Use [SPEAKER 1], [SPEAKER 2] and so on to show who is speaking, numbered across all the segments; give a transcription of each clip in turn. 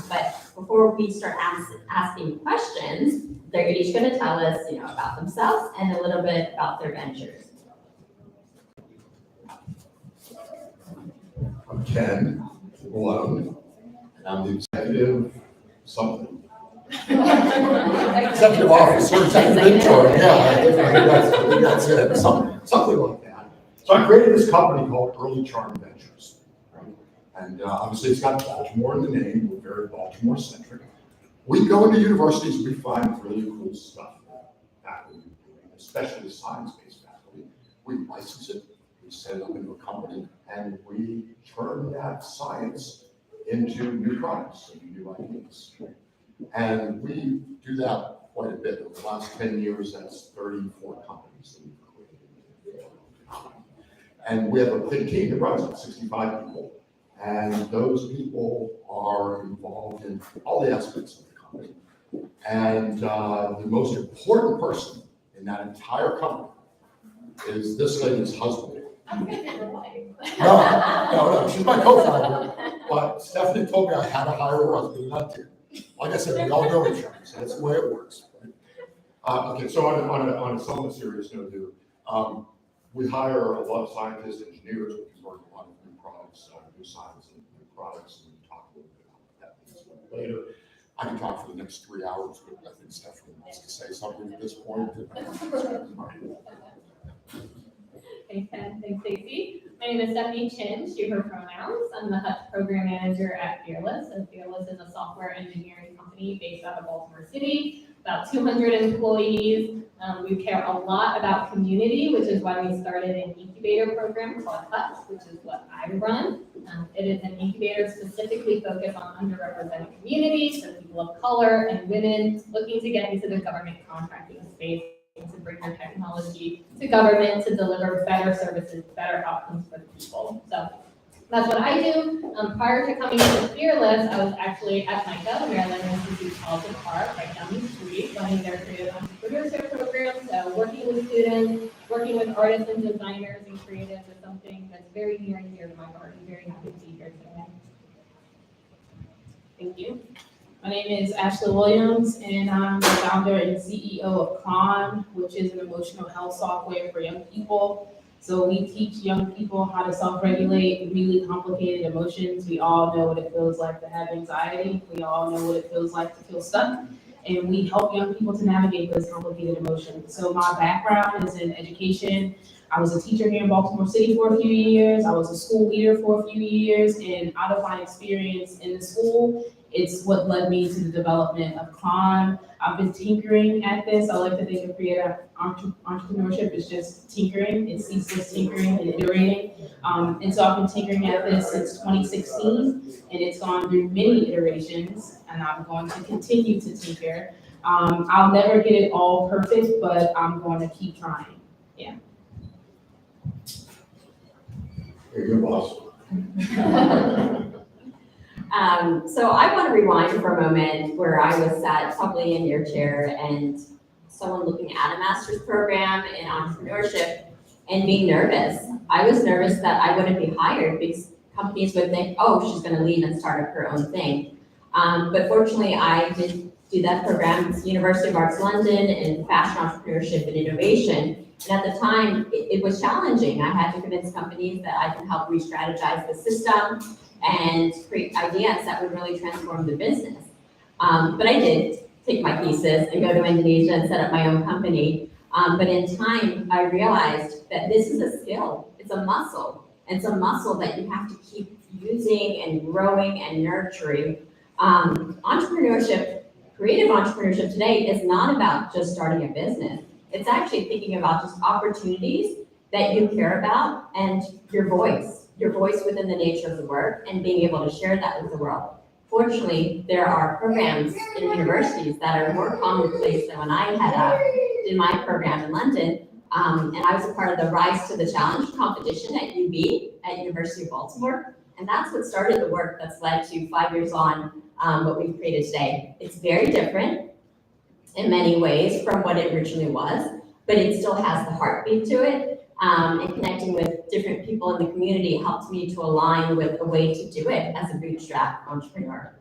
[SPEAKER 1] But before we start asking questions, they're each going to tell us, about themselves and a little bit about their ventures.
[SPEAKER 2] I'm Ken Malone, and I'm the executive something. Executive officer, executive intern, yeah, I think that's it, something like that. So I created this company called Early Charm Ventures. Right? And obviously it's got Baltimore in the name, we're very Baltimore-centric. We go into universities, we find really cool stuff, faculty, especially science-based faculty. We license it, we set it up into a company, and we turn that science into new products and new ideas. And we do that quite a bit. Over the last 10 years, that's 34 companies that we've created. And we have a big team that runs it, 65 people. And those people are involved in all the aspects of the company. And the most important person in that entire company is this lady's husband. No, she's my co-founder. But Stephanie told me I had to hire her husband, and I did. Like I said, we all know each other, so that's the way it works. Okay, so on a somewhat serious note here, we hire a lot of scientists, engineers, we can work a lot of new products, new science and new products, and we can talk a little bit about that piece later. I can talk for the next 3 hours, but I think Stephanie wants to say something at this point.
[SPEAKER 3] Thanks, Ken. Thanks, Stacey. My name is Stephanie Chin, she, her pronouns. I'm the Hutch program manager at Fearless, and Fearless is a software engineering company based out of Baltimore City, about 200 employees. We care a lot about community, which is why we started an incubator program called Hutch, which is what I run. It is an incubator specifically focused on underrepresented communities, so people of color and women looking to get into the government contracting space, to bring their technology to government to deliver better services, better outcomes for the people. So that's what I do. Prior to coming to Fearless, I was actually at MICA, Maryland Institute College of Art, right down the street, running their creative entrepreneurship program. So working with students, working with artists and designers and creatives is something that's very near and dear to my heart. I'm very happy to be here today. Thank you.
[SPEAKER 4] My name is Ashley Williams, and I'm the founder and CEO of Calm, which is an emotional health software for young people. So we teach young people how to self-regulate really complicated emotions. We all know what it feels like to have anxiety. We all know what it feels like to feel stuck. And we help young people to navigate those complicated emotions. So my background is in education. I was a teacher here in Baltimore City for a few years. I was a school leader for a few years. And out of my experience in the school, it's what led me to the development of Calm. I've been tinkering at this. I like to think of creative entrepreneurship as just tinkering. It's ceaseless tinkering and iterating. And so I've been tinkering at this since 2016, and it's gone through many iterations, and I'm going to continue to tinker. I'll never get it all perfect, but I'm going to keep trying. Yeah.
[SPEAKER 2] You're good, boss.
[SPEAKER 1] So I want to rewind for a moment where I was sat probably in your chair and someone looking at a master's program in entrepreneurship and being nervous. I was nervous that I wouldn't be hired because companies would think, oh, she's going to leave and start up her own thing. But fortunately, I did do that program. It's University of Arts London in fashion entrepreneurship and innovation. And at the time, it was challenging. I had to convince companies that I can help re-strategize the system and create ideas that would really transform the business. But I did take my pieces and go to Indonesia and set up my own company. But in time, I realized that this is a skill. It's a muscle. It's a muscle that you have to keep using and growing and nurturing. Entrepreneurship, creative entrepreneurship today is not about just starting a business. It's actually thinking about just opportunities that you care about and your voice within the nature of the work and being able to share that with the world. Fortunately, there are programs in universities that are more commonplace than when I did my program in London. And I was a part of the Rise to the Challenge competition at UB, at University of Baltimore. And that's what started the work that's led to 5 years on what we've created today. It's very different in many ways from what it originally was, but it still has the heartbeat to it. And connecting with different people in the community helped me to align with a way to do it as a bootstrap entrepreneur.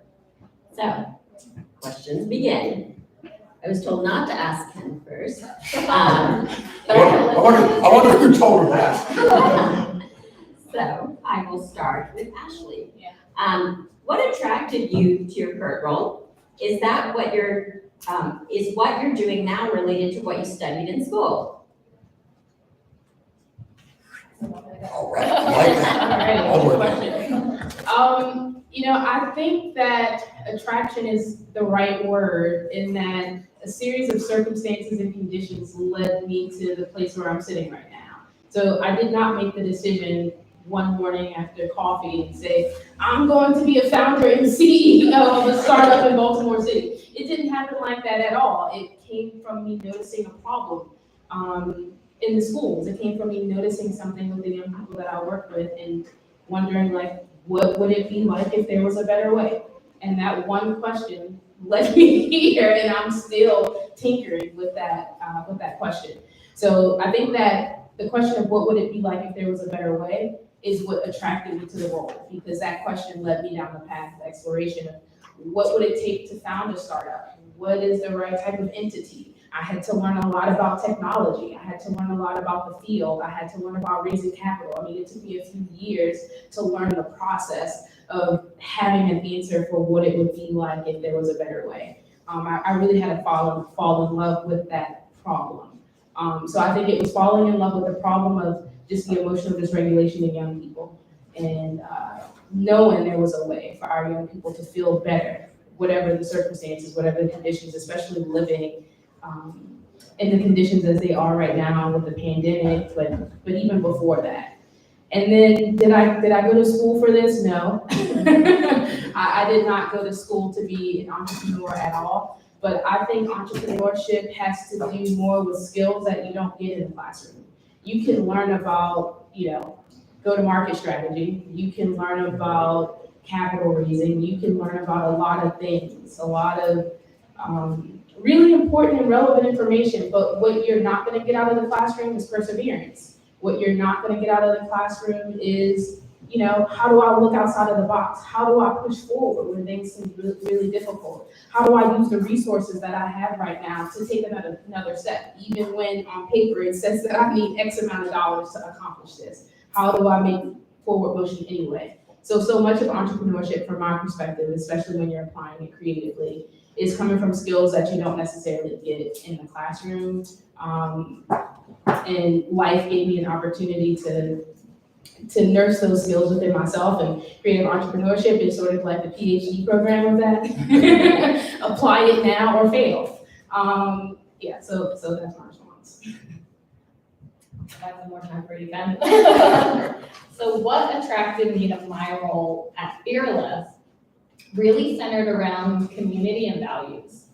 [SPEAKER 1] So, questions begin. I was told not to ask Ken first. But
[SPEAKER 2] I wonder who told her that.
[SPEAKER 1] So I will start with Ashley.
[SPEAKER 3] Yeah.
[SPEAKER 1] What attracted you to your current role? Is that what is what you're doing now related to what you studied in school?
[SPEAKER 2] All right, I like that.
[SPEAKER 4] All
[SPEAKER 2] All
[SPEAKER 4] right,
[SPEAKER 2] right.
[SPEAKER 4] question. I think that attraction is the right word in that a series of circumstances and conditions led me to the place where I'm sitting right now. So I did not make the decision one morning after coffee and say, I'm going to be a founder and CEO of a startup in Baltimore City. It didn't happen like that at all. It came from me noticing a problem in the schools. It came from me noticing something with the young people that I work with and wondering what would it be like if there was a better way? And that one question led me here, and I'm still tinkering with that question. So I think that the question of what would it be like if there was a better way is what attracted me to the role, because that question led me down the path of exploration of what would it take to found a startup? What is the right type of entity? I had to learn a lot about technology. I had to learn a lot about the field. I had to learn about raising capital. I mean, it took me a few years to learn the process of having an answer for what it would be like if there was a better way. I really had to fall in love with that problem. So I think it was falling in love with the problem of just the emotional dysregulation in young people and knowing there was a way for our young people to feel better, whatever the circumstances, whatever the conditions, especially living in the conditions as they are right now with the pandemic, but even before that. And then did I go to school for this? No. I did not go to school to be an entrepreneur at all. But I think entrepreneurship has to do more with skills that you don't get in the classroom. You can learn about, go-to-market strategy. You can learn about capital raising. You can learn about a lot of things, a lot of really important and relevant information. But what you're not going to get out of the classroom is perseverance. What you're not going to get out of the classroom is, how do I look outside of the box? How do I push forward when things seem really difficult? How do I use the resources that I have right now to take another step, even when on paper it says that I need X amount of dollars to accomplish this? How do I make forward motion anyway? So much of entrepreneurship, from my perspective, especially when you're applying it creatively, is coming from skills that you don't necessarily get in the classroom. And life gave me an opportunity to nurse those skills within myself, and creative entrepreneurship is sort of like the PhD program of that. Apply it now or fail. So that's my response.
[SPEAKER 3] I have one more time for you, Ben. So what attracted me to my role at Fearless really centered around community and values.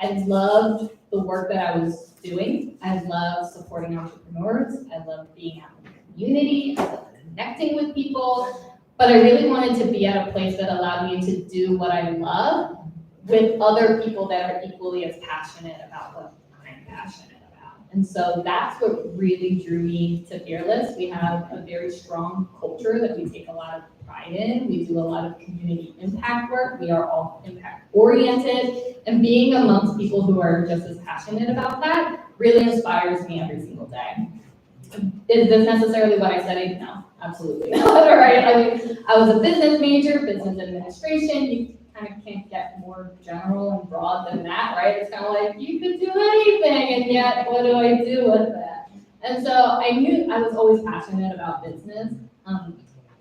[SPEAKER 3] I loved the work that I was doing. I loved supporting entrepreneurs. I loved being out in the community. I loved connecting with people. But I really wanted to be at a place that allowed me to do what I love with other people that are equally as passionate about what I'm passionate about. And so that's what really drew me to Fearless. We have a very strong culture that we take a lot of pride in. We do a lot of community impact work. We are all impact oriented, and being amongst people who are just as passionate about that really inspires me every single day. Is this necessarily what I studied? No, absolutely not, right? I mean, I was a business major, business administration. You kind of can't get more general and broad than that, right? It's kind of like, you could do anything, and yet what do I do with that? And so I knew I was always passionate about business.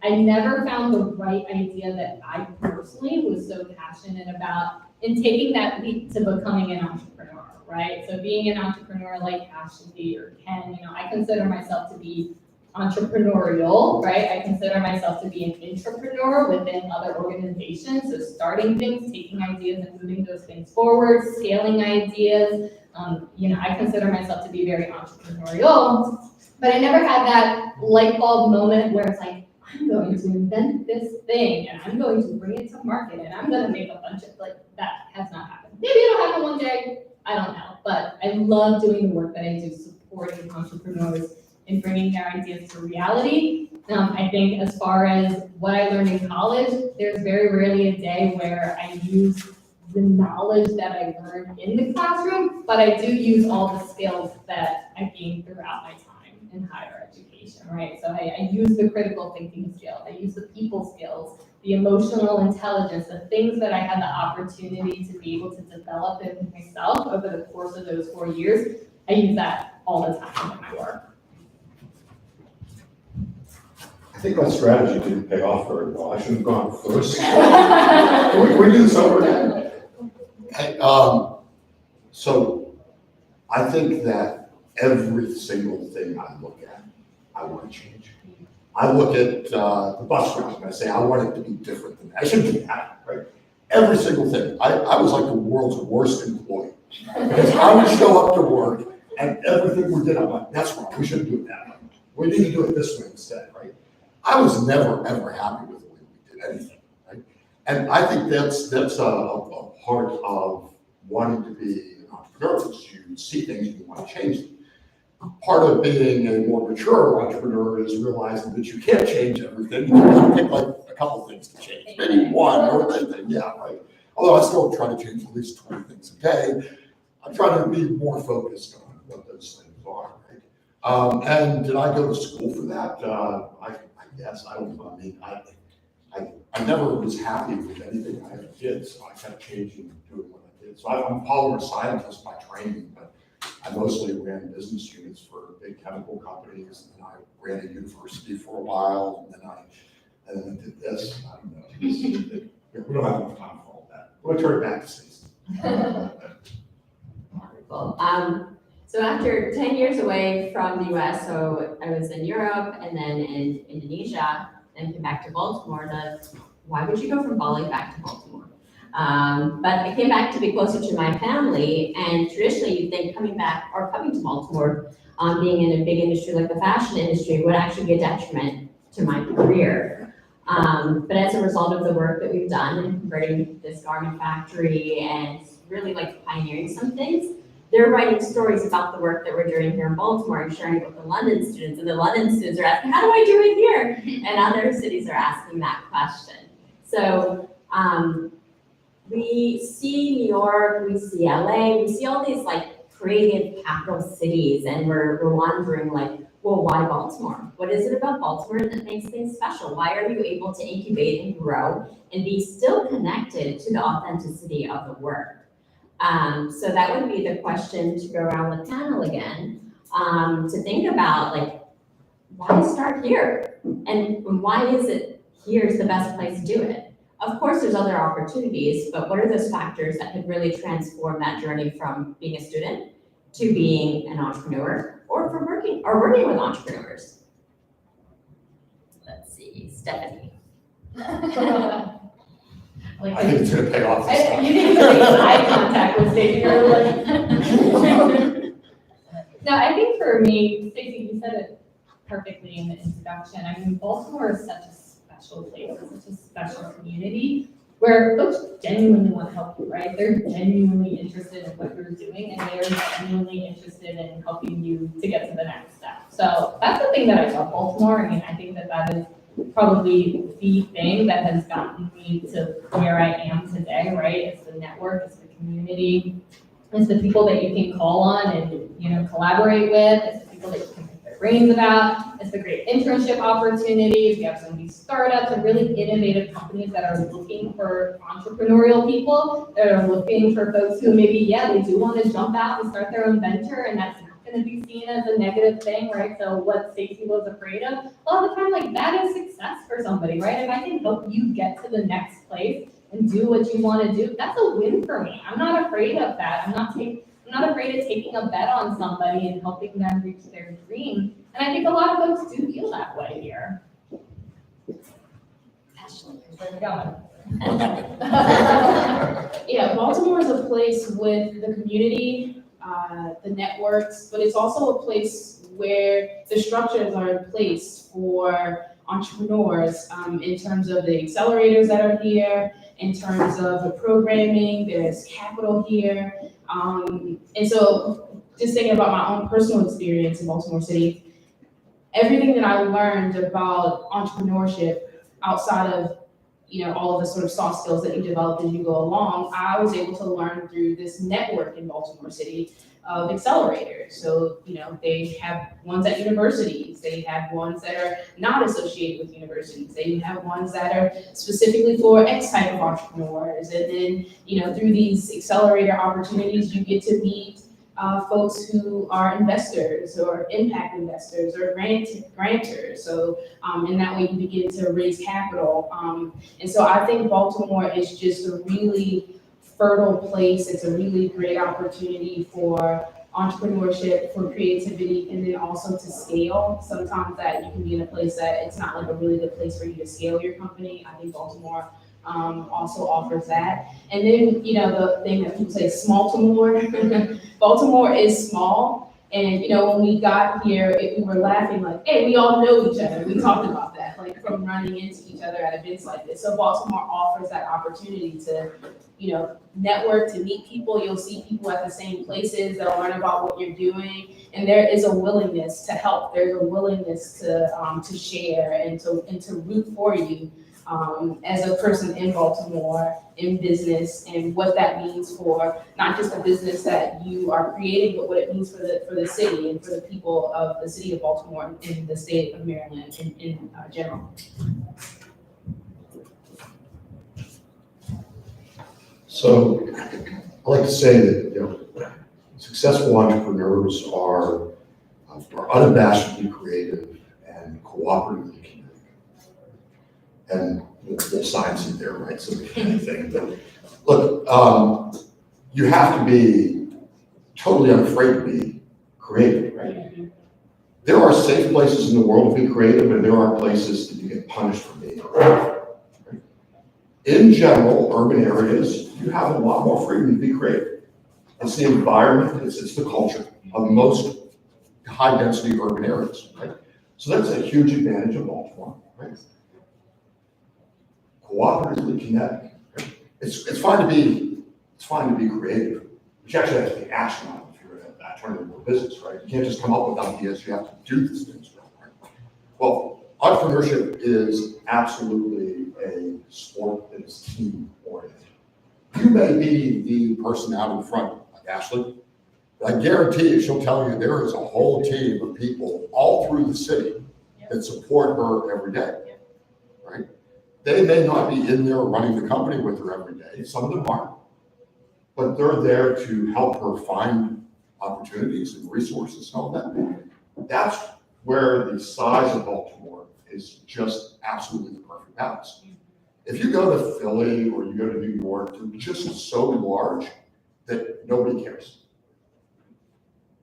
[SPEAKER 3] I never found the right idea that I personally was so passionate about in taking that leap to becoming an entrepreneur, right? So being an entrepreneur like Ashley or Ken, I consider myself to be entrepreneurial, right? I consider myself to be an intrapreneur within other organizations. So starting things, taking ideas and moving those things forward, scaling ideas. I consider myself to be very entrepreneurial, but I never had that light bulb moment where it's like, I'm going to invent this thing and I'm going to bring it to market and I'm going to make a bunch of, that has not happened. Maybe it'll happen one day, I don't know. But I love doing the work that I do, supporting entrepreneurs and bringing their ideas to reality. I think as far as what I learned in college, there's very rarely a day where I use the knowledge that I learned in the classroom, but I do use all the skills that I gained throughout my time in higher education, right? So I use the critical thinking skills, I use the people skills, the emotional intelligence, the things that I had the opportunity to be able to develop in myself over the course of those 4 years. I use that all the time in my work.
[SPEAKER 2] I think my strategy didn't pay off very well. I should have gone first. Can we do this over again? Hey, so I think that every single thing I look at, I want to change. I look at the bus route and I say, I want it to be different than that. I shouldn't do that, right? Every single thing. I was like the world's worst employee. Because I would show up to work and everything we did, I'm like, that's wrong, we shouldn't do it that way. We need to do it this way instead, right? I was never, ever happy with the way we did anything, right? And I think that's a part of wanting to be an entrepreneur, is you see things and you want to change them. Part of being a more mature entrepreneur is realizing that you can't change everything. You can pick like a couple things to change, maybe one or anything, yeah, right? Although I still try to change at least 20 things a day, I'm trying to be more focused on what those things are, right? And did I go to school for that? I guess, I don't know. I mean, I never was happy with anything I ever did, so I kept changing and doing what I did. So I'm a polymer scientist by training, but I mostly ran business units for big chemical companies, and I ran a university for a while, and then I did this. I don't know. We don't have enough time for all that. We'll turn it back to Stacey.
[SPEAKER 1] Wonderful. So after 10 years away from the US, so I was in Europe and then in Indonesia, and came back to Baltimore. Why would you go from Bali back to Baltimore? But I came back to be closer to my family, and traditionally you'd think coming to Baltimore, being in a big industry like the fashion industry would actually be a detriment to my career. But as a result of the work that we've done in converting this garment factory and really like pioneering some things, they're writing stories about the work that we're doing here in Baltimore and sharing it with the London students. And the London students are asking, how do I do it here? And other cities are asking that question. So we see New York, we see LA, we see all these like creative capital cities, and we're wondering like, well, why Baltimore? What is it about Baltimore that makes things special? Why are you able to incubate and grow and be still connected to the authenticity of the work? So that would be the question to go around the panel again, to think about like, why start here? And why is it here's the best place to do it? Of course, there's other opportunities, but what are those factors that could really transform that journey from being a student to being an entrepreneur, or from working with entrepreneurs? Let's see, Stephanie.
[SPEAKER 3] Like,
[SPEAKER 2] I think it's going to pay off this time.
[SPEAKER 3] You didn't even make eye contact with Stacey earlier. No, I think for me, Stacey, you said it perfectly in the introduction. I mean, Baltimore is such a special place, it's such a special community where folks genuinely want to help you, right? They're genuinely interested in what you're doing, and they're genuinely interested in helping you to get to the next step. So that's the thing that I love Baltimore. I mean, I think that is probably the thing that has gotten me to where I am today, right? It's the network, it's the community, it's the people that you can call on and, collaborate with, it's the people that you can pick their brains about, it's the great internship opportunities. We have some of these startups and really innovative companies that are looking for entrepreneurial people, that are looking for folks who maybe, they do want to jump out and start their own venture, and that's going to be seen as a negative thing, right? So what Stacey was afraid of, a lot of the time, like, that is success for somebody, right? If I can help you get to the next place and do what you want to do, that's a win for me. I'm not afraid of that. I'm not afraid of taking a bet on somebody and helping them reach their dream. And I think a lot of folks do feel that way here. Ashley, where are we going?
[SPEAKER 4] Yeah, Baltimore is a place with the community, the networks, but it's also a place where the structures are in place for entrepreneurs, in terms of the accelerators that are here, in terms of the programming, there's capital here. And so just thinking about my own personal experience in Baltimore City, everything that I learned about entrepreneurship outside of, all of the sort of soft skills that you develop as you go along, I was able to learn through this network in Baltimore City of accelerators. So, they have ones at universities, they have ones that are not associated with universities, they have ones that are specifically for X type of entrepreneurs. And then, through these accelerator opportunities, you get to meet folks who are investors or impact investors or grantors. So, in that way you begin to raise capital. And so I think Baltimore is just a really fertile place. It's a really great opportunity for entrepreneurship, for creativity, and then also to scale. Sometimes that you can be in a place that it's not like a really good place for you to scale your company. I think Baltimore also offers that. And then, the thing that people say, small-to-more. Baltimore is small. And, when we got here, we were laughing like, hey, we all know each other. We talked about that, like from running into each other at events like this. So Baltimore offers that opportunity to, network, to meet people. You'll see people at the same places. They'll learn about what you're doing. And there is a willingness to help. There's a willingness to share and to root for you. As a person in Baltimore, in business, and what that means for not just the business that you are creating, but what it means for the city and for the people of the city of Baltimore and the state of Maryland in general.
[SPEAKER 2] So I like to say that, successful entrepreneurs are unabashedly creative and cooperatively committed. And we'll science it there, right? So kind of thing. But look, you have to be totally unafraid to be creative, right? There are safe places in the world to be creative, and there are places that you get punished for being creative. Right? In general, urban areas, you have a lot more freedom to be creative. It's the environment, it's the culture of most high-density urban areas, right? So that's a huge advantage of Baltimore, right? Cooperatively connect. Right? It's fine to be creative, but you actually have to take action on it if you're going to turn it into a business, right? You can't just come up with ideas, you have to do these things, right? Well, entrepreneurship is absolutely a sport that is team oriented. You may be the person out in front, like Ashley, but I guarantee you, she'll tell you there is a whole team of people all through the city that support her every day, right? They may not be in there running the company with her every day, some of them aren't, but they're there to help her find opportunities and resources and all that. That's where the size of Baltimore is just absolutely the perfect balance. If you go to Philly or you go to New York, they're just so large that nobody cares.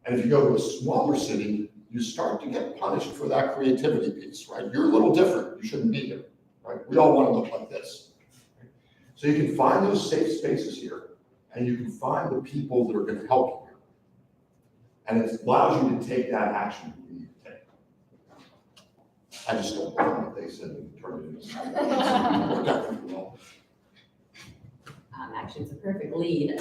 [SPEAKER 2] And if you go to a smaller city, you start to get punished for that creativity piece, right? You're a little different, you shouldn't be here. Right? We all want to look like this. Right? So you can find those safe spaces here, and you can find the people that are going to help you here. And it allows you to take that action you need to take. I just don't know what they said and turn it into something.
[SPEAKER 1] Actually, it's a perfect lead.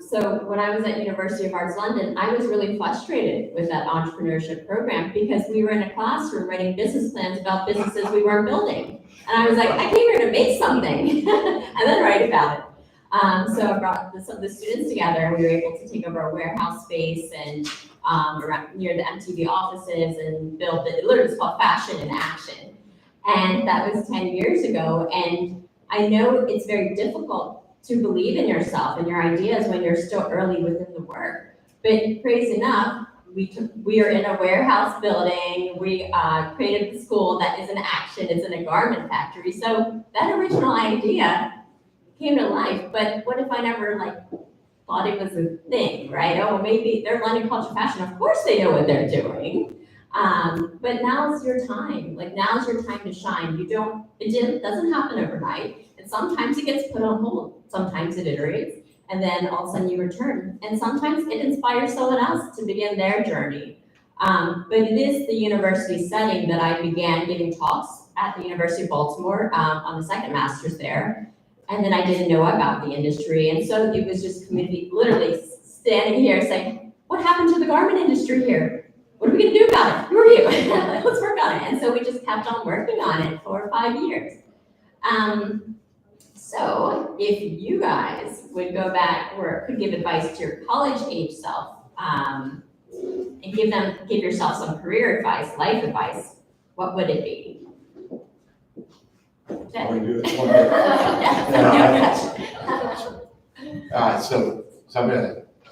[SPEAKER 1] So when I was at University of Arts London, I was really frustrated with that entrepreneurship program because we were in a classroom writing business plans about businesses we weren't building. And I was like, I came here to make something and then write about it. So I brought the students together and we were able to take over a warehouse space and around near the MTV offices and build it. Literally, it's called Fashion in Action. And that was 10 years ago. And I know it's very difficult to believe in yourself and your ideas when you're still early within the work. But crazy enough, we are in a warehouse building. We created the school that is in action. It's in a garment factory. So that original idea came to life. But what if I never thought it was a thing, right? Oh, maybe they're London Culture Fashion. Of course they know what they're doing. But now's your time. Now's your time to shine. It doesn't happen overnight. And sometimes it gets put on hold. Sometimes it iterates. And then all of a sudden you return. And sometimes it inspires someone else to begin their journey. But it is the university setting that I began giving talks at the University of Baltimore on the second master's there. And then I didn't know about the industry. And so it was just community, literally standing here saying, what happened to the garment industry here? what are we gonna do about it? Who are you? Let's work on it. And so we just kept on working on it for 5 years. So if you guys would go back or could give advice to your college age self, and give yourself some career advice, life advice, what would it be?
[SPEAKER 2] Want to do this one?
[SPEAKER 1] Yeah.
[SPEAKER 2] All right, so I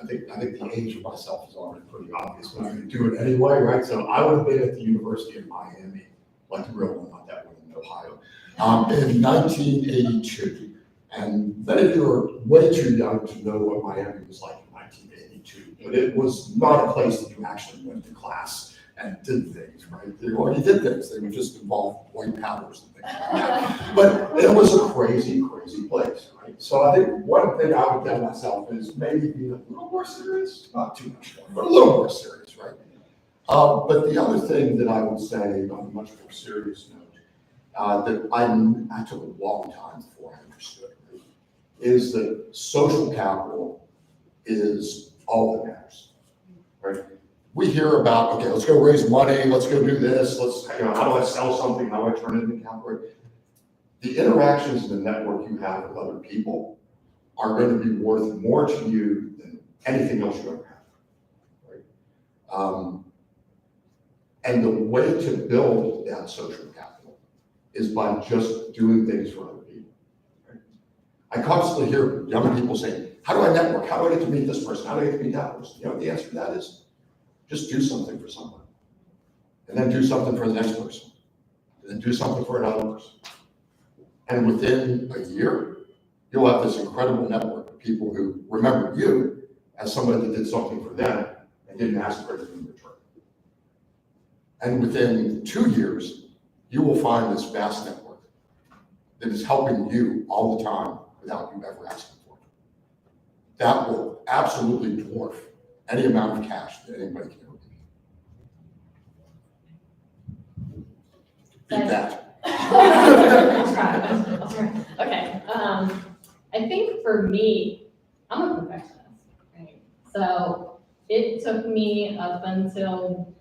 [SPEAKER 2] think the age of myself is already pretty obvious, but I'm going to do it anyway, right? So I would have been at the University of Miami, like the real one, not that one in Ohio, in 1982. And many of you are way too young to know what Miami was like in 1982, but it was not a place that you actually went to class and did things, right? They already did things. They were just involved white powders and things like that. But it was a crazy, crazy place, right? So I think one thing I would tell myself is maybe be a little more serious, not too much more, but a little more serious, right? But the other thing that I would say on a much more serious note, that I took a long time before I understood, right, is that social capital is all that matters, right? We hear about, okay, let's go raise money, let's go do this, how do I sell something, how do I turn it into capital? The interactions and the network you have with other people are going to be worth more to you than anything else you ever have, right? And the way to build that social capital is by just doing things for other people, right? I constantly hear young people saying, how do I network? How do I get to meet this person? How do I get to meet that person? You know what the answer to that is? Just do something for someone, and then do something for the next person, and then do something for another person. And within a year, you'll have this incredible network of people who remember you as somebody that did something for them and didn't ask for anything in return. And within 2 years, you will find this vast network that is helping you all the time without you ever asking for it. That will absolutely dwarf any amount of cash that anybody can ever give you. Beat that.
[SPEAKER 3] I'll try. Okay, I think for me, I'm a perfectionist, right? So it took me up until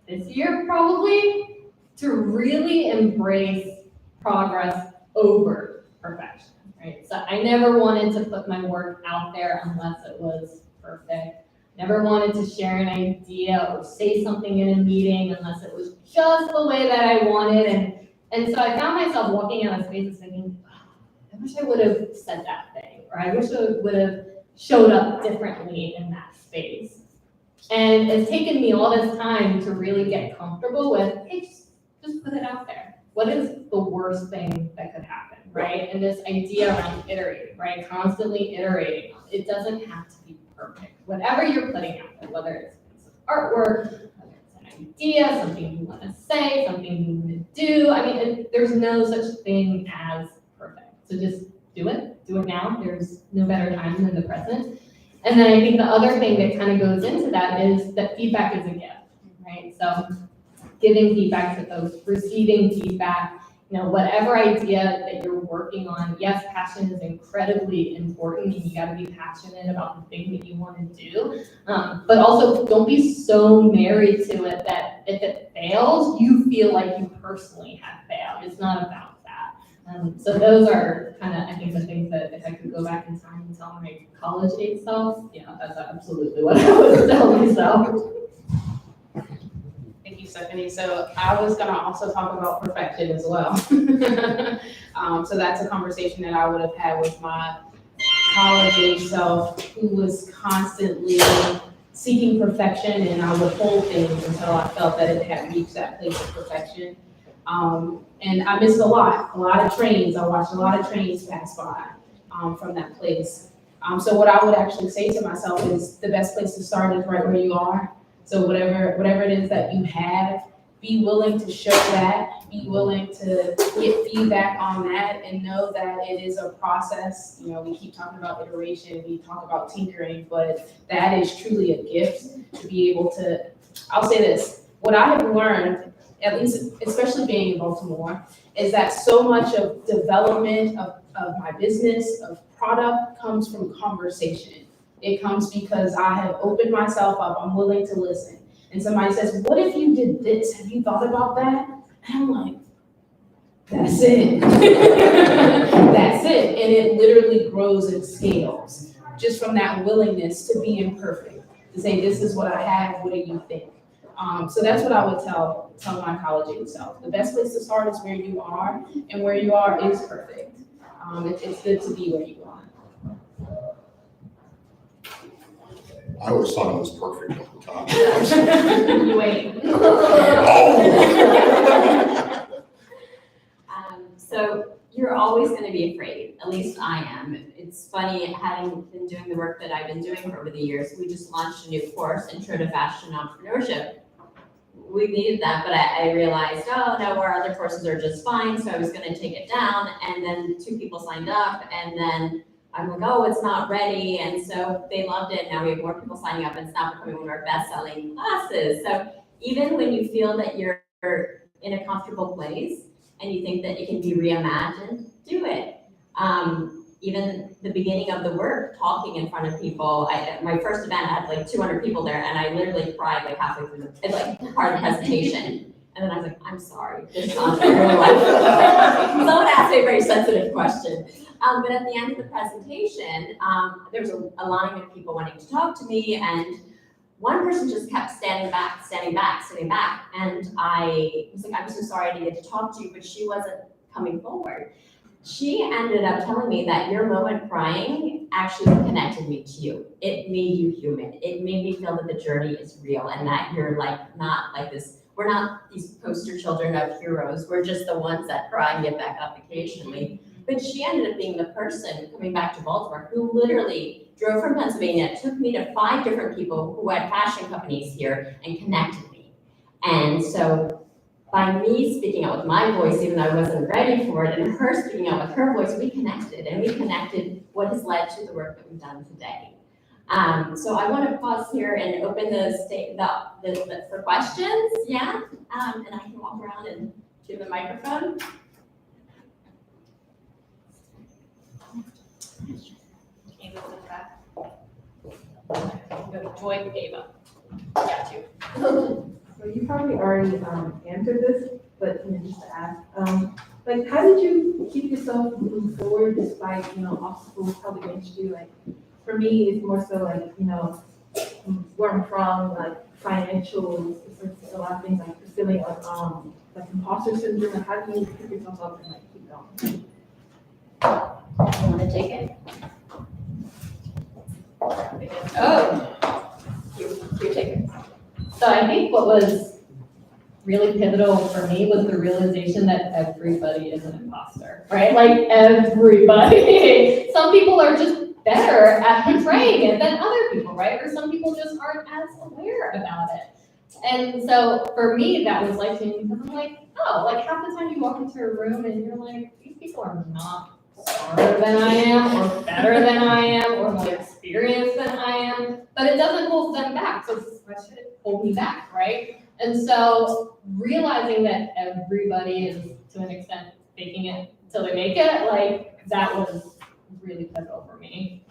[SPEAKER 3] this year probably to really embrace progress over perfection, right? So I never wanted to put my work out there unless it was perfect. Never wanted to share an idea or say something in a meeting unless it was just the way that I wanted. And so I found myself walking out of spaces thinking, I wish I would have said that thing, or I wish I would have showed up differently in that space. And it's taken me all this time to really get comfortable with, hey, just put it out there. What is the worst thing that could happen, right? And this idea around iterating, right? Constantly iterating. It doesn't have to be perfect. Whatever you're putting out there, whether it's artwork, whether it's an idea, something you want to say, something you want to do. I mean, there's no such thing as perfect. So just do it now. There's no better time than the present. And then I think the other thing that kind of goes into that is that feedback is a gift, right? So giving feedback to folks, receiving feedback, whatever idea that you're working on, yes, passion is incredibly important, and you got to be passionate about the thing that you want to do. But also, don't be so married to it that if it fails, you feel like you personally have failed. It's not about that. So those are kind of, I think, the things that if I could go back in time and tell my college age self, that's absolutely what I would tell myself.
[SPEAKER 4] Thank you, Stephanie. So I was gonna also talk about perfection as well. So that's a conversation that I would have had with my college age self, who was constantly seeking perfection, and I would hold things until I felt that it had reached that place of perfection. And I missed a lot of trains. I watched a lot of trains pass by from that place. So what I would actually say to myself is the best place to start is right where you are. So whatever it is that you have, be willing to show that, be willing to get feedback on that, and know that it is a process. We keep talking about iteration, we talk about tinkering, but that is truly a gift to be able to, I'll say this, what I have learned, at least especially being in Baltimore, is that so much of development of my business, of product, comes from conversation. It comes because I have opened myself up, I'm willing to listen. and somebody says, what if you did this? Have you thought about that? And I'm like, that's it. That's it. And it literally grows and scales just from that willingness to be imperfect, to say, this is what I have, what do you think? So that's what I would tell my college age self. The best place to start is where you are, and where you are is perfect. It's good to be where you are.
[SPEAKER 2] I always thought I was perfect all the time.
[SPEAKER 3] You wait.
[SPEAKER 1] So you're always going to be afraid, at least I am. It's funny, having been doing the work that I've been doing for over the years, we just launched a new course, Intro to Fashion Entrepreneurship. We needed that, but I realized, oh no, our other courses are just fine, so I was going to take it down, and then 2 people signed up, and then I'm like, oh, it's not ready, and so they loved it. Now we have more people signing up, and it's now becoming one of our best-selling classes. So even when you feel that you're in a comfortable place, and you think that it can be reimagined, do it. Even the beginning of the work, talking in front of people. My first event, I had like 200 people there, and I literally cried like halfway through part of the presentation. And then I was like, I'm sorry, this sounds really like someone asked me a very sensitive question. But at the end of the presentation, there was a line of people wanting to talk to me, and one person just kept standing back. And I was like, I'm so sorry I didn't get to talk to you, but she wasn't coming forward. She ended up telling me that your moment crying actually connected me to you. It made you human. It made me feel that the journey is real, and that you're like not like this. We're not these poster children of heroes. We're just the ones that cry and get back up occasionally. But she ended up being the person coming back to Baltimore who literally drove from Pennsylvania, took me to 5 different people who had fashion companies here and connected me. And so by me speaking out with my voice, even though I wasn't ready for it, and her speaking out with her voice, we connected what has led to the work that we've done today. So I want to pause here and open the for questions, yeah? And I can walk around and do the microphone.
[SPEAKER 3] Joy gave up. Got you.
[SPEAKER 5] So you probably already answered this, but just to ask, like, how did you keep yourself moving forward despite obstacles probably against you? Like, for me, it's more so like where I'm from, like financial, a lot of things, like the feeling of like imposter syndrome. Like, how do you pick yourself up and like keep going?
[SPEAKER 1] You want to take it?
[SPEAKER 3] Oh, you take it. So I think what was really pivotal for me was the realization that everybody is an imposter, right? Like everybody. Some people are just better at portraying it than other people, right? Or some people just aren't as aware about it. And so for me, that was life changing because I'm like, oh, like half the time you walk into a room and you're like, these people are not smarter than I am, or better than I am, or more experienced than I am, but it doesn't hold them back. So why should it hold me back, right? And so realizing that everybody is, to an extent, faking it till they make it, like that was really pivotal for me.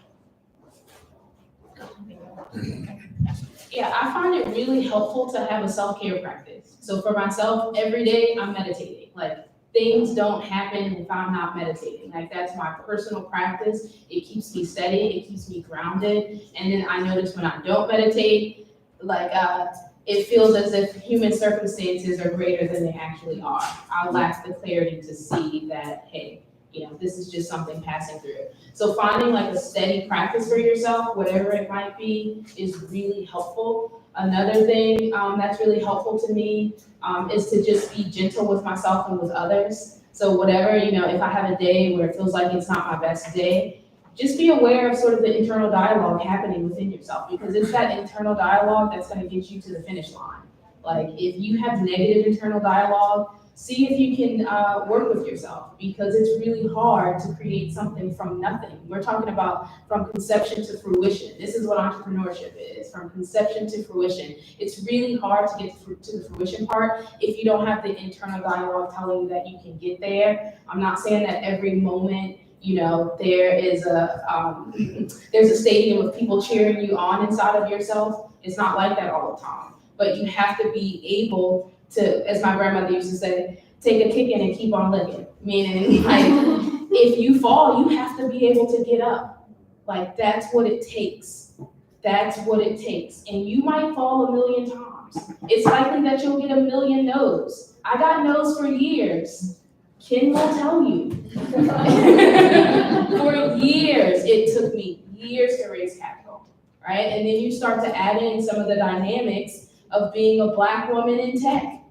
[SPEAKER 4] Yeah, I find it really helpful to have a self-care practice. So for myself, every day I'm meditating. Like, things don't happen if I'm not meditating. Like, that's my personal practice. It keeps me steady, it keeps me grounded. And then I notice when I don't meditate, like, it feels as if human circumstances are greater than they actually are. I lack the clarity to see that, hey, this is just something passing through. So finding like a steady practice for yourself, whatever it might be, is really helpful. Another thing that's really helpful to me is to just be gentle with myself and with others. So whatever, if I have a day where it feels like it's not my best day, just be aware of sort of the internal dialogue happening within yourself, because it's that internal dialogue that's going to get you to the finish line. Like, if you have negative internal dialogue, see if you can work with yourself, because it's really hard to create something from nothing. We're talking about from conception to fruition. This is what entrepreneurship is, from conception to fruition. It's really hard to get to the fruition part if you don't have the internal dialogue telling you that you can get there. I'm not saying that every moment, there is there's a stadium of people cheering you on inside of yourself. It's not like that all the time. but you have to be able to, as my grandmother used to say, take a kicking and keep on living. Meaning, like, if you fall, you have to be able to get up. Like, that's what it takes. That's what it takes. And you might fall a million times. It's likely that you'll get a million no's. I got no's for years. Ken will tell you. For years, it took me years to raise capital, right? And then you start to add in some of the dynamics of being a Black woman in tech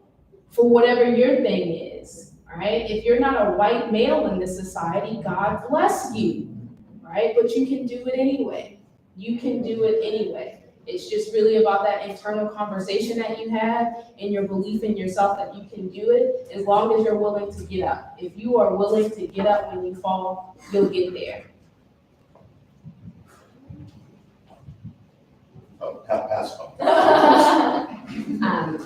[SPEAKER 4] for whatever your thing is, right? If you're not a white male in this society, God bless you, right? But you can do it anyway. You can do it anyway. It's just really about that internal conversation that you have and your belief in yourself that you can do it as long as you're willing to get up. If you are willing to get up when you fall, you'll get there.
[SPEAKER 2] Oh, pass on.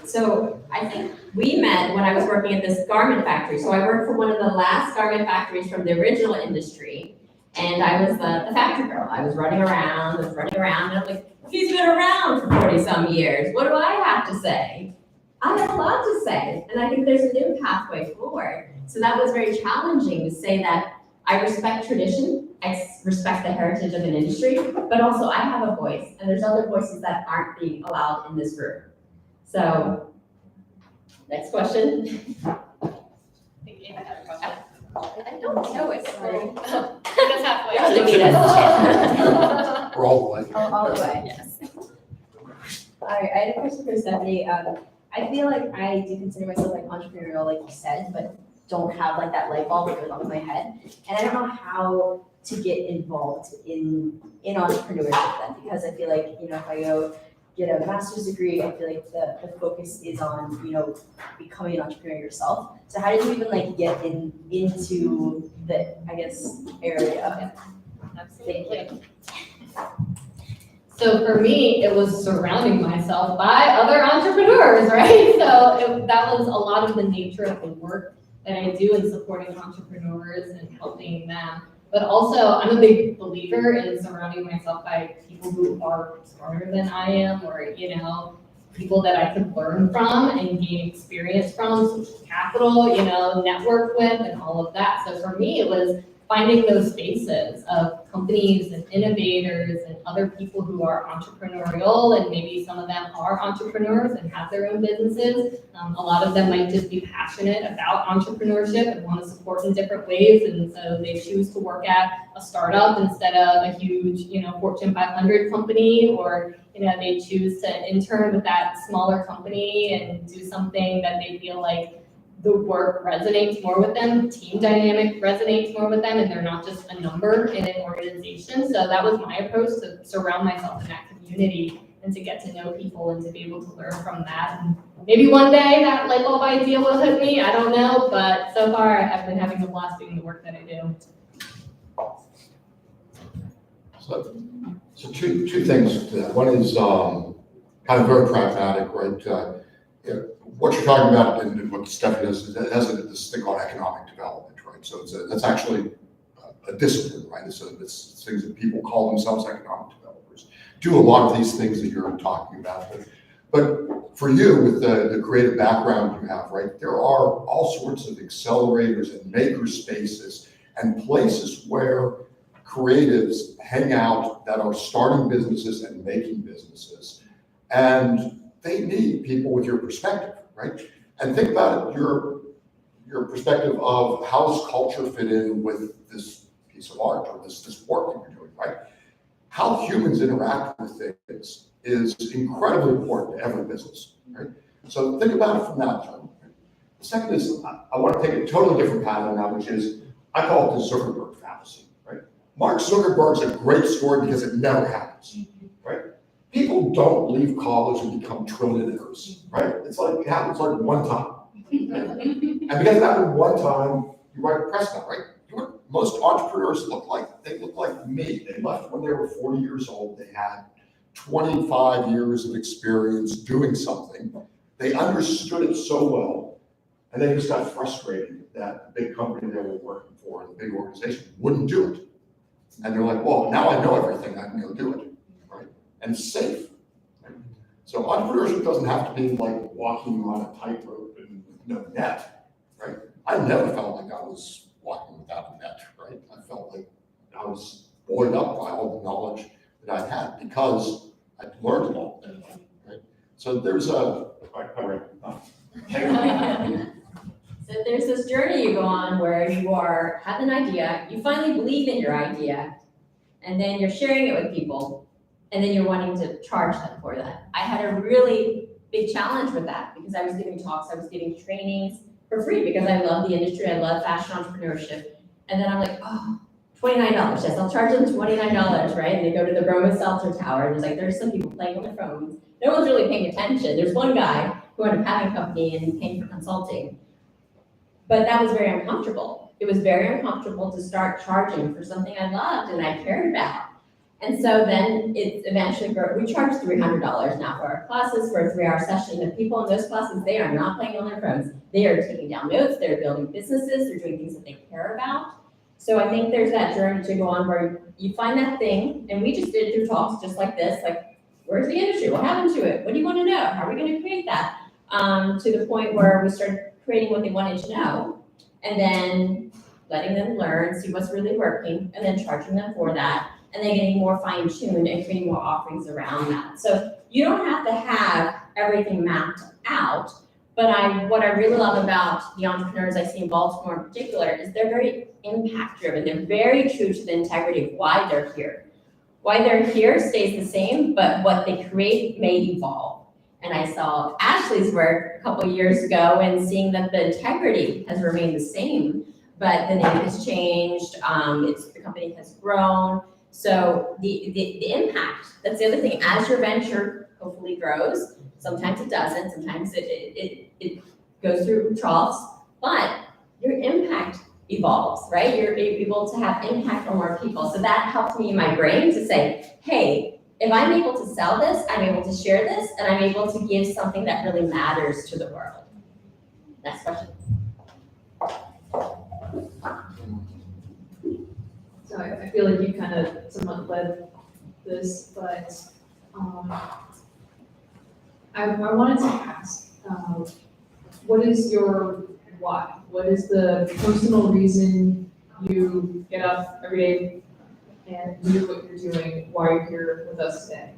[SPEAKER 1] So I think we met when I was working at this garment factory. So I worked for one of the last garment factories from the original industry. And I was the factory girl. I was running around, and I'm like, he's been around for 40 some years. What do I have to say? I have a lot to say. And I think there's a new pathway forward. So that was very challenging to say that I respect tradition, I respect the heritage of an industry, but also I have a voice, and there's other voices that aren't being allowed in this room. So, next question.
[SPEAKER 3] I think Ava had a question.
[SPEAKER 1] I don't know it.
[SPEAKER 3] That's halfway.
[SPEAKER 1] Yeah, they need us.
[SPEAKER 2] We're all like,
[SPEAKER 6] All the way.
[SPEAKER 1] Yes.
[SPEAKER 6] All right, I had a question for Stephanie. I feel like I do consider myself like entrepreneurial, like you said, but don't have like that light bulb that goes off in my head. And I don't know how to get involved in entrepreneurship then, because I feel like, you know, if I go get a master's degree, I feel like the focus is on, you know, becoming an entrepreneur yourself. So how did you even like get into the, I guess, area?
[SPEAKER 3] Absolutely. So for me, it was surrounding myself by other entrepreneurs, right? So that was a lot of the nature of the work that I do in supporting entrepreneurs and helping them. But also, I'm a big believer in surrounding myself by people who are smarter than I am, or, you know, people that I could learn from and gain experience from, social capital, you know, network with, and all of that. So for me, it was finding those spaces of companies and innovators and other people who are entrepreneurial, and maybe some of them are entrepreneurs and have their own businesses. A lot of them might just be passionate about entrepreneurship and want to support in different ways, and so they choose to work at a startup instead of a huge, you know, Fortune 500 company, or, you know, they choose to intern with that smaller company and do something that they feel like the work resonates more with them, team dynamic resonates more with them, and they're not just a number in an organization. So that was my approach, to surround myself in that community and to get to know people and to be able to learn from that. And maybe one day that light bulb idea will hit me, I don't know, but so far I've been having a blast doing the work that I do.
[SPEAKER 2] so two things to that. One is kind of very pragmatic, right? What you're talking about and what Stephanie does is it has this thing called economic development, right? So that's actually a discipline, right? It's things that people call themselves economic developers. Do a lot of these things that you're talking about. But for you, with the creative background you have, right, there are all sorts of accelerators and maker spaces and places where creatives hang out that are starting businesses and making businesses. And they need people with your perspective, right? And think about it, your perspective of how does culture fit in with this piece of art or this work that you're doing, right? How humans interact with things is incredibly important to every business, right? So think about it from that term. The second is, I want to take a totally different pattern now, which is, I call it the Zuckerberg fallacy, right? Mark Zuckerberg's a great story because it never happens, right? People don't leave college and become trillionaires, right? It happens like one time. And because it happened one time, you write a press note, right? Most entrepreneurs look like me. They left when they were 40 years old. They had 25 years of experience doing something. They understood it so well, and they just got frustrated that the big company they were working for, the big organization, wouldn't do it. And they're like, well, now I know everything, I can go do it, right? And it's safe. Right? So entrepreneurship doesn't have to be like walking on a tightrope and with no net, right? I never felt like I was walking without a net, right? I felt like I was buoyed up by all the knowledge that I had because I learned it all, right? So there's a,
[SPEAKER 1] So there's this journey you go on where you have an idea, you finally believe in your idea, and then you're sharing it with people, and then you're wanting to charge them for that. I had a really big challenge with that because I was giving talks, I was giving trainings for free because I love the industry, I love fashion entrepreneurship. And then I'm like, oh, $29, yes, I'll charge them $29, right? And they go to the Roma Seltzer Tower, and there's some people playing on their phones. No one's really paying attention. There's one guy who owned a packing company and paying for consulting. But that was very uncomfortable. It was very uncomfortable to start charging for something I loved and I cared about. And so then it eventually grew. We charge $300 now for our classes for a 3-hour session. The people in those classes, they are not playing on their phones. They are taking down notes, they're building businesses, they're doing things that they care about. So I think there's that journey to go on where you find that thing, and we just did through talks just like this, like, where's the industry? What happened to it? What do you want to know? How are we going to create that? To the point where we started creating what they wanted to know, and then letting them learn, see what's really working, and then charging them for that, and then getting more fine-tuned and creating more offerings around that. So you don't have to have everything mapped out, but what I really love about the entrepreneurs I see in Baltimore in particular is they're very impact-driven. They're very true to the integrity of why they're here. Why they're here stays the same, but what they create may evolve. And I saw Ashley's work a couple years ago and seeing that the integrity has remained the same, but the name has changed, the company has grown. So the impact, that's the other thing, as your venture hopefully grows, sometimes it doesn't, sometimes it goes through troughs, but your impact evolves, right? You're able to have impact on more people. So that helped me in my brain to say, hey, if I'm able to sell this, I'm able to share this, and I'm able to give something that really matters to the world. Next question.
[SPEAKER 5] So I feel like you kind of somewhat led this, but I wanted to ask, what is your why? What is the personal reason you get up every day and do what you're doing while you're here with us today?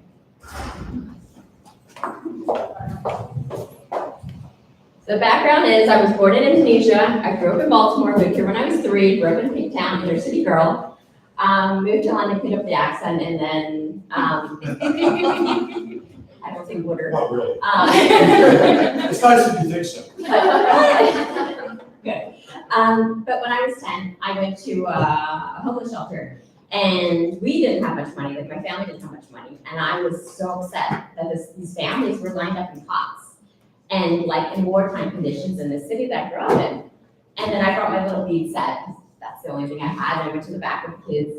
[SPEAKER 1] The background is I was born in Indonesia. I grew up in Baltimore, lived here when I was 3, grew up in Pigtown, inner city girl. Moved to London, picked up the accent, and then I don't think water.
[SPEAKER 2] not really. It's nice if you think so.
[SPEAKER 1] Good. But when I was 10, I went to a homeless shelter, and we didn't have much money. Like, my family didn't have much money, and I was so upset that these families were lined up in cots and like in wartime conditions in the city that I grew up in. And then I brought my little bead set. That's the only thing I had. And I went to the back with the kids,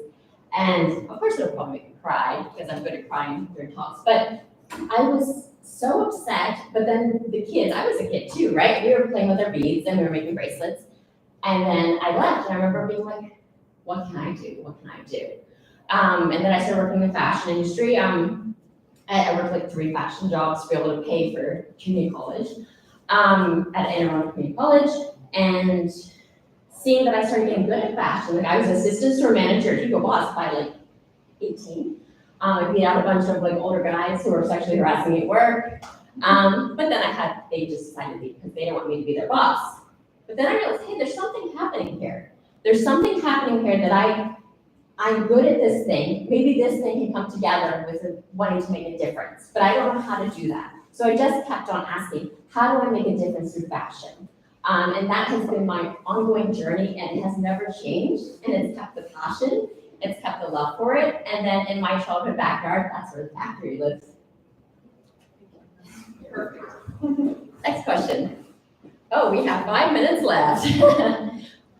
[SPEAKER 1] and of course it'll probably make me cry because I'm good at crying during talks. But I was so upset. But then the kids, I was a kid too, right? We were playing with our beads and we were making bracelets. And then I left, and I remember being like, what can I do? What can I do? And then I started working in the fashion industry. I worked like 3 fashion jobs to be able to pay for community college at Anne Arundel Community College, and seeing that I started getting good at fashion. Like, I was assistant store manager at Hugo Boss by like 18. I beat out a bunch of like older guys who were sexually harassing me at work. But then they just decided to leave because they didn't want me to be their boss. But then I realized, hey, there's something happening here. There's something happening here that I'm good at this thing. Maybe this thing can come together with wanting to make a difference, but I don't know how to do that. So I just kept on asking, how do I make a difference through fashion? And that has been my ongoing journey, and it has never changed. And it's kept the passion, it's kept the love for it. And then in my childhood backyard, that's where the factory lives. Perfect. Next question. Oh, we have 5 minutes left.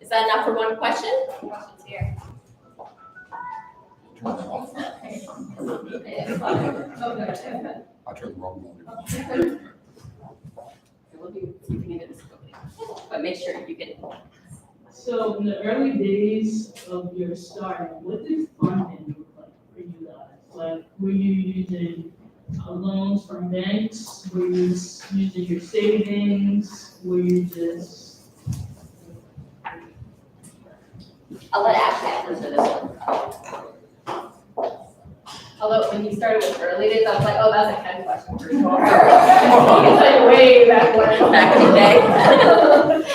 [SPEAKER 1] Is that enough for one question? Questions here.
[SPEAKER 2] Turn that off. I turned the wrong volume.
[SPEAKER 1] We'll be keeping it in this building, but make sure you get it.
[SPEAKER 7] So in the early days of your start, what did front end look like for you guys? Like, were you using loans from banks? Were you just using your savings? Were you just?
[SPEAKER 1] I'll let Ashley answer this one.
[SPEAKER 3] Although when you started with early days, I was like, oh, that's a Ken question for sure. It's like way back when.
[SPEAKER 1] Back in the day.
[SPEAKER 3] I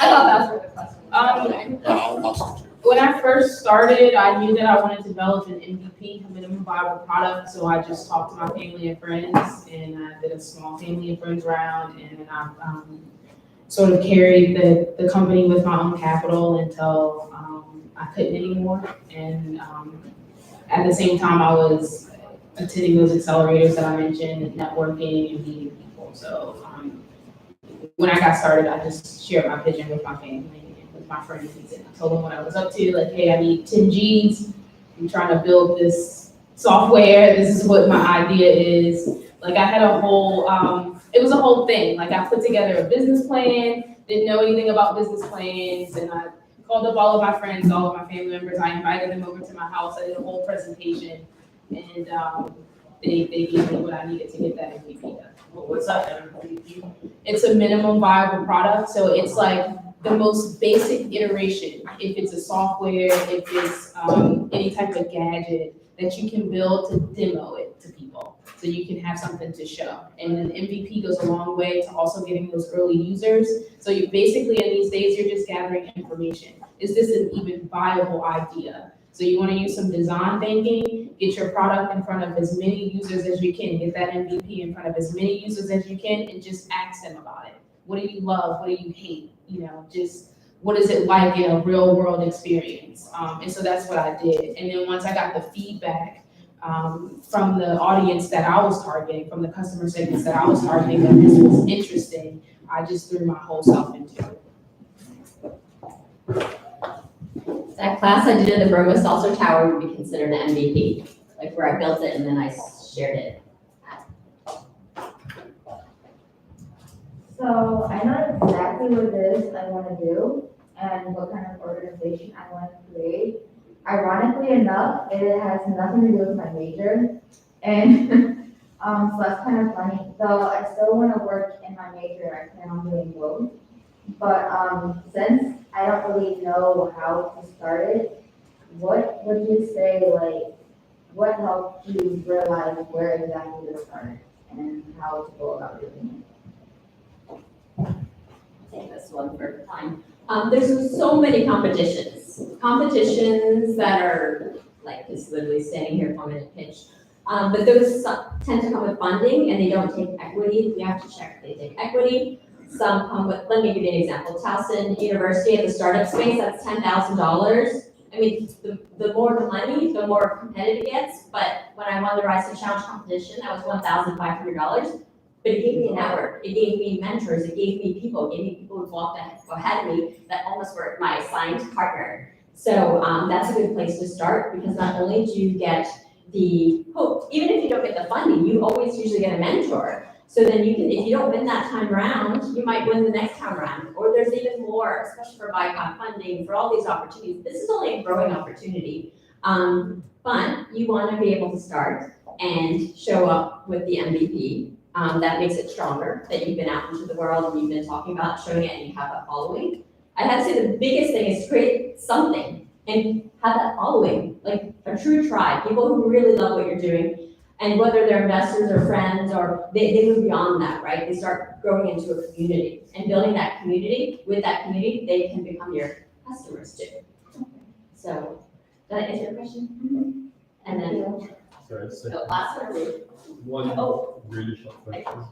[SPEAKER 3] thought that's where the question was.
[SPEAKER 2] Yeah, I'll start you.
[SPEAKER 4] When I first started, I knew that I wanted to develop an MVP, a minimum viable product. So I just talked to my family and friends, and I did a small family and friends round, and I sort of carried the company with my own capital until I couldn't anymore. And at the same time, I was attending those accelerators that I mentioned, networking and meeting people. So when I got started, I just shared my vision with my family and with my friends, and I told them what I was up to. Like, hey, I need 10 G's. I'm trying to build this software. This is what my idea is. Like, I had a whole, it was a whole thing. Like, I put together a business plan, didn't know anything about business plans, and I called up all of my friends, all of my family members. I invited them over to my house. I did a whole presentation, and they gave me what I needed to get that MVP done.
[SPEAKER 7] What's that MVP?
[SPEAKER 4] It's a minimum viable product, so it's like the most basic iteration. If it's a software, if it's any type of gadget that you can build to demo it to people, so you can have something to show. And then MVP goes a long way to also getting those early users. So you basically, in these days, you're just gathering information. Is this an even viable idea? So you want to use some design thinking, get your product in front of as many users as you can, get that MVP in front of as many users as you can, and just ask them about it. What do you love? What do you hate? You know, just what is it like in a real world experience? And so that's what I did. And then once I got the feedback from the audience that I was targeting, from the customer segments that I was targeting, that this was interesting, I just threw my whole self into it.
[SPEAKER 1] That class I did at the Bromo Seltzer Tower would be considered an MVP, like where I built it and then I shared it.
[SPEAKER 8] So I know exactly what it is I want to do and what kind of organization I want to create. Ironically enough, it has nothing to do with my major. And so that's kind of funny. Though I still want to work in my major, I plan on doing both. But since I don't really know how to start it, what would you say, like, what helped you realize where exactly to start and how to go about doing it?
[SPEAKER 1] Take this one for a time. There's so many competitions that are like just literally standing here 4-minute pitch. But those tend to come with funding and they don't take equity. We have to check if they take equity. Some come with, let me give you an example. Towson University at the startup space, that's $10,000. I mean, the more the money, the more competitive it gets. But when I won the Rise to Challenge competition, that was $1,500. But it gave me a network, it gave me mentors, it gave me people, who walked ahead of me that almost were my assigned partner. So that's a good place to start because not only do you get the hope, even if you don't get the funding, you always usually get a mentor. So then you can, if you don't win that time around, you might win the next time around. Or there's even more, especially for BIPOC funding, for all these opportunities. This is only a growing opportunity. But you want to be able to start and show up with the MVP. That makes it stronger, that you've been out into the world and you've been talking about showing it and you have a following. I have to say the biggest thing is create something and have that following, like a true tribe, people who really love what you're doing. And whether they're investors or friends or they move beyond that, right? They start growing into a community and building that community. With that community, they can become your customers too. So, did I answer your question? Mm-hmm. And then,
[SPEAKER 9] Sorry, so
[SPEAKER 1] the last one,
[SPEAKER 9] one really short question.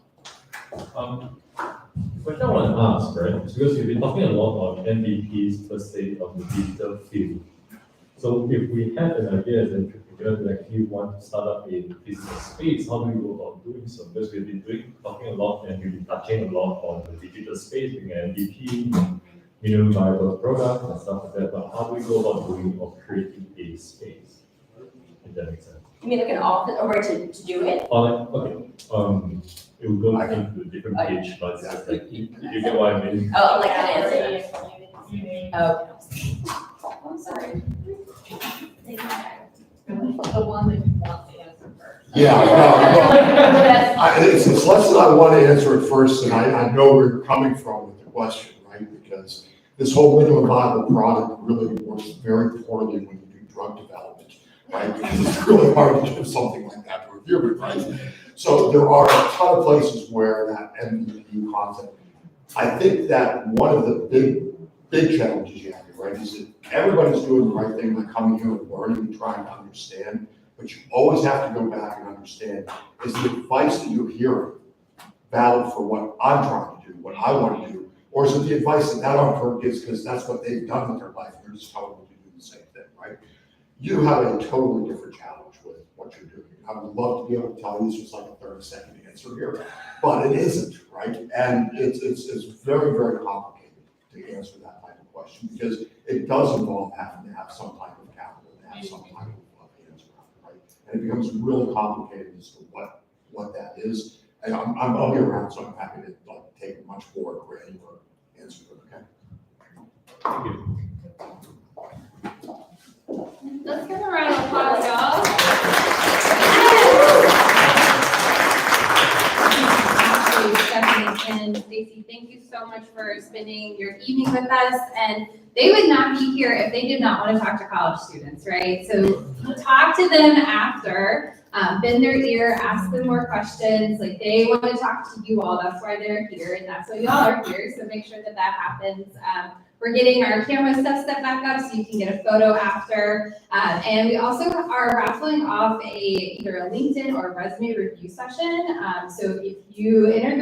[SPEAKER 9] Question I want to ask, right, is because you've been talking a lot on MVPs per se of the digital field. So if we have an idea as an entrepreneur that actually want to start up a business space, how do we go about doing so? Because we've been talking a lot and we've been touching a lot on the digital space, being an MVP, minimum viable product and stuff like that. But how do we go about doing or creating a space? If that makes sense.
[SPEAKER 1] you mean like an office or where to do it?
[SPEAKER 9] Or like, okay, it will go into a different page, but it's just like, you get what I mean?
[SPEAKER 1] Oh, like an answer. Oh. I'm sorry.
[SPEAKER 3] The one that you want to answer first.
[SPEAKER 2] Yeah, no,
[SPEAKER 3] That's
[SPEAKER 2] It's less that I want to answer it first, and I know where you're coming from with the question, right? Because this whole minimum viable product really works very poorly when you do drug development, right? Because it's really hard to do something like that to a human, right? So there are a ton of places where that MVP concept, I think that one of the big challenges you have here, right, is that everybody's doing the right thing by coming here and learning and trying to understand, but you always have to go back and understand, is the advice that you're hearing valid for what I'm trying to do, what I want to do, or is it the advice that entrepreneur gives because that's what they've done with their life, and they're just telling them to do the same thing, right? You have a totally different challenge with what you're doing. I would love to be able to tell you this was like a 30-second answer here, but it isn't, right? And it's very, very complicated to answer that type of question because it does involve having to have some type of capital, to have some type of answer, right? And it becomes really complicated as to what that is. And I'll be around, so I'm happy to take a much more granular answer to it, okay?
[SPEAKER 9] Thank you.
[SPEAKER 3] Let's give a round of applause, y'all. Ashley, Stephanie, and Stacy, thank you so much for spending your evening with us. And they would not be here if they did not want to talk to college students, right? So talk to them after, bend their ear, ask them more questions. Like they want to talk to you all. That's why they're here, and that's why y'all are here. So make sure that happens. We're getting our camera stuff set back up so you can get a photo after. And we also are raffling off either a LinkedIn or resume review session. So if you enter